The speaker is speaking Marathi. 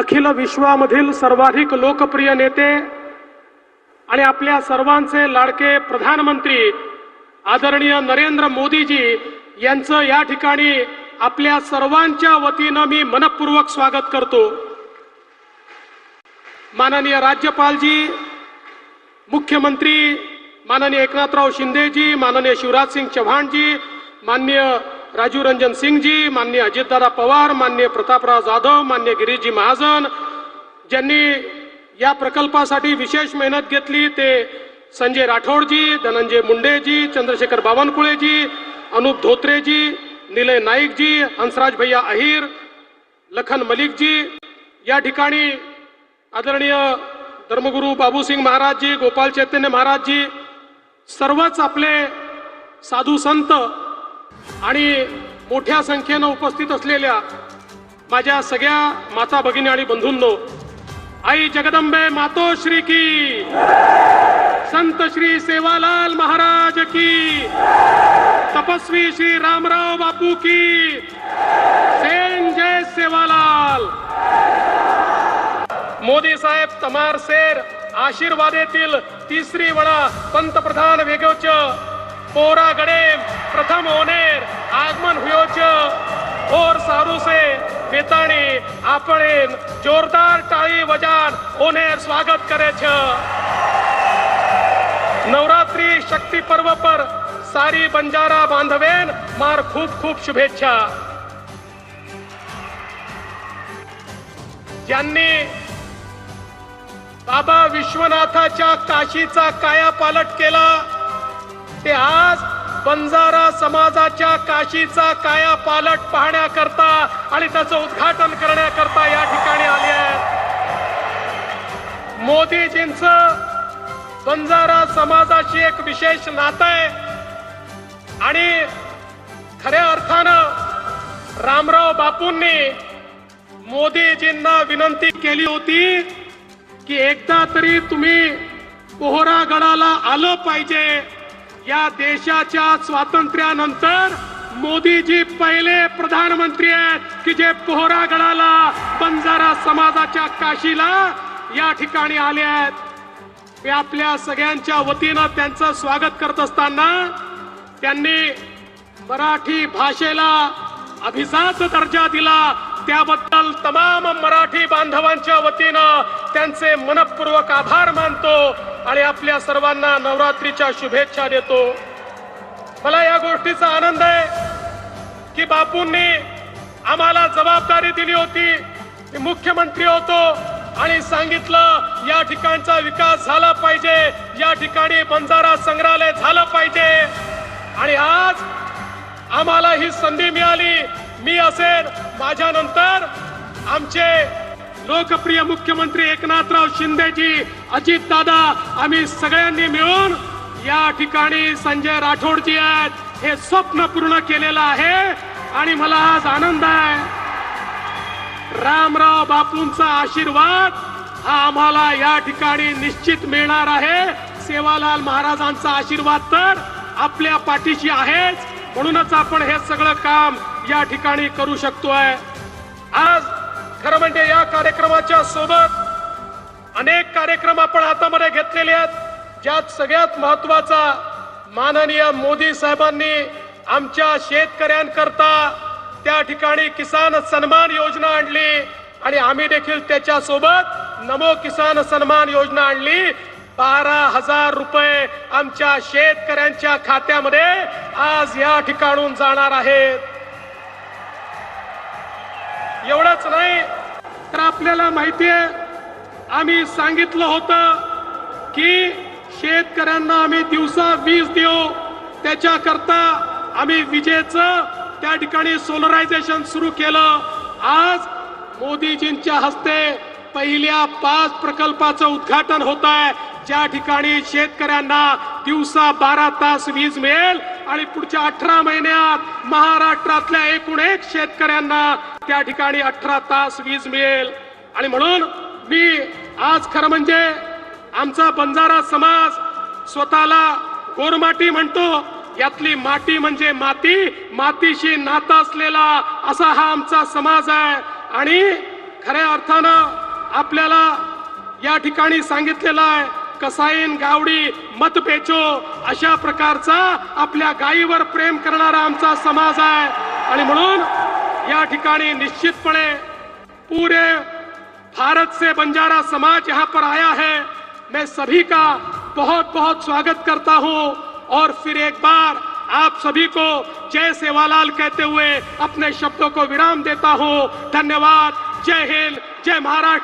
अखिल विश्वामधील सर्वाधिक लोकप्रिय नेते आणि आपल्या सर्वांचे लाडके प्रधानमंत्री आदरणीय नरेंद्र मोदीजी यांचं या ठिकाणी आपल्या सर्वांच्या वतीनं मी मनपूर्वक स्वागत करतो। माननीय राज्यपालजी, मुख्यमंत्री माननीय एकनाथराव शिंदेजी, माननीय शिवराज सिंग चौहानजी, माननीय राजीव रंजन सिंगजी, माननीय अजितदादा पवार, माननीय प्रतापराव जाधव, माननीय गिरीशजी महाजन, ज्यांनी या प्रकल्पासाठी विशेष मेहनत घेतली ते संजय राठोडजी, धनंजय मुंडेजी, चंद्रशेखर बावनकुळेजी, अनूप धोत्रेजी, निलय नाईकजी, हंसराज भैया अहिर, लखन मलिकजी, या ठिकाणी आदरणीय धर्मगुरू बाबूसिंग महाराजजी, गोपाल चैतन्य महाराजजी, सर्वच आपले साधू संत आणि मोठ्या संख्येने उपस्थित असलेल्या माझ्या सगळ्या माता भगिनी आणि बंधूंनो, आई जगदंबे मातोश्री की, संत श्री सेवालाल महाराज की, तपस्वी श्री रामराव बापू की, जय सेवालाल। मोदी साहेब तमार सेर आशीर्वादेतील तिसरी वडा पंतप्रधान वेगोच पोरा गडे प्रथम होनेर आगमन हुयोच और सारू से वेताणी आपण जोरदार टाळी वजान ओनेर स्वागत करे छ। नवरात्रि शक्ति पर्व पर सारी बंजारा बांधवेन मार खूप खूप शुभेच्छा। ज्यांनी बाबा विश्वनाथाच्या काशीचा कायापालट केला ते आज बंजारा समाजाच्या काशीचा कायापालट पाहण्याकरता आणि त्याचं उद्घाटन करण्याकरता या ठिकाणी आले आहेत। मोदीजींचं बंजारा समाजाशी एक विशेष नातं आहे आणि खऱ्या अर्थानं रामराव बापूंनी मोदीजींना विनंती केली होती की एकदा तरी तुम्ही पोहरागडाला आलं पाहिजे। या देशाच्या स्वातंत्र्यानंतर मोदीजी पहिले प्रधानमंत्री आहेत की जे पोहरागडाला बंजारा समाजाच्या काशीला या ठिकाणी आले आहेत। मी आपल्या सगळ्यांच्या वतीनं त्यांचं स्वागत करत असताना त्यांनी मराठी भाषेला अभिजात दर्जा दिला त्याबद्दल तमाम मराठी बांधवांच्या वतीनं त्यांचे मनपूर्वक आभार मानतो आणि आपल्या सर्वांना नवरात्रीच्या शुभेच्छा देतो। मला या गोष्टीचा आनंद आहे की बापूंनी आम्हाला जबाबदारी दिली होती, मी मुख्यमंत्री होतो आणि सांगितलं या ठिकाणचा विकास झाला पाहिजे, या ठिकाणी बंजारा संग्रहालय झालं पाहिजे आणि आज आम्हाला ही संधी मिळाली। मी असेल, माझ्यानंतर आमचे लोकप्रिय मुख्यमंत्री एकनाथराव शिंदेजी, अजितदादा, आम्ही सगळ्यांनी मिळून या ठिकाणी संजय राठोडजी आहेत हे स्वप्न पूर्ण केलेलं आहे आणि मला आज आनंद आहे। रामराव बापूंचा आशीर्वाद हा आम्हाला या ठिकाणी निश्चित मिळणार आहे। सेवालाल महाराजांचा आशीर्वाद तर आपल्या पाठीशी आहेच, म्हणूनच आपण हे सगळं काम या ठिकाणी करू शकतोय। आज खरं म्हणजे या कार्यक्रमाच्या सोबत अनेक कार्यक्रम आपण हातामध्ये घेतलेले आहेत, ज्यात सगळ्यात महत्वाचा माननीय मोदी साहेबांनी आमच्या शेतकऱ्यांकरता त्या ठिकाणी किसान सन्मान योजना आणली आणि आम्ही देखील त्याच्या सोबत नमो किसान सन्मान योजना आणली। 12,000 रुपये आमच्या शेतकऱ्यांच्या खात्यामध्ये आज या ठिकाणून जाणार आहेत। एवढंच नाही तर आपल्याला माहिती आहे, आम्ही सांगितलं होतं की शेतकऱ्यांना आम्ही दिवसा वीज देऊ, त्याच्याकरता आम्ही विजेचं त्या ठिकाणी सोलरायझेशन सुरू केलं। आज मोदीजींच्या हस्ते पहिल्या 5 प्रकल्पाचं उद्घाटन होत आहे, ज्या ठिकाणी शेतकऱ्यांना दिवसा 12 तास वीज मिळेल आणि पुढच्या 18 महिन्यात महाराष्ट्रातल्या एकूण एक शेतकऱ्यांना त्या ठिकाणी 18 तास वीज मिळेल। आणि म्हणून मी आज खरं म्हणजे आमचा बंजारा समाज स्वतःला गोरमाटी म्हणतो, यातली माती म्हणजे माती, मातीशी नाता असलेला असा हा आमचा समाज आहे। आणि खऱ्या अर्थानं आपल्याला या ठिकाणी सांगितलेलं आहे, कसाईन गावडी मत बेचो अशा प्रकारचा आपल्या गायीवर प्रेम करणारा आमचा समाज आहे। आणि म्हणून या ठिकाणी निश्चितपणे पूरे भारत से बंजारा समाज यहाँ पर आया है। मैं सभी का बहुत बहुत स्वागत करता हूँ और फिर एक बार आप सभी को जय सेवालाल कहते हुए अपने शब्दों को विराम देता हूँ। धन्यवाद। जय हिंद, जय महाराष्ट्र।